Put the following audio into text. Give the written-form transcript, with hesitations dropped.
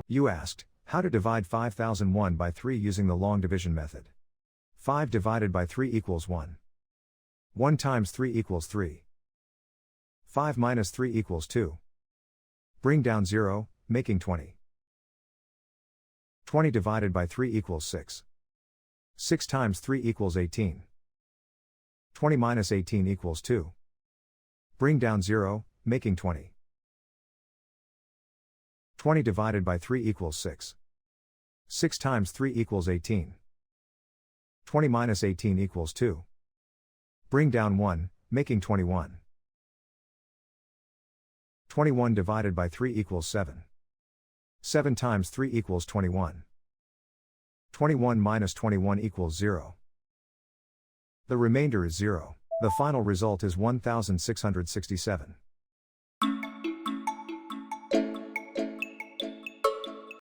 You asked, how to divide 5001 by 3 using the long division method. 5 divided by 3 equals 1. 1 times 3 equals 3. 5 minus 3 equals 2. Bring down 0, making 20. 20 divided by 3 equals 6. 6 times 3 equals 18. 20 minus 18 equals 2. Bring down 0, making 20. 20 divided by 3 equals 6. 6 times 3 equals 18. 20 minus 18 equals 2. Bring down 1, making 21. 21 divided by 3 equals 7. 7 times 3 equals 21. 21 minus 21 equals 0. The remainder is 0. The final result is 1667.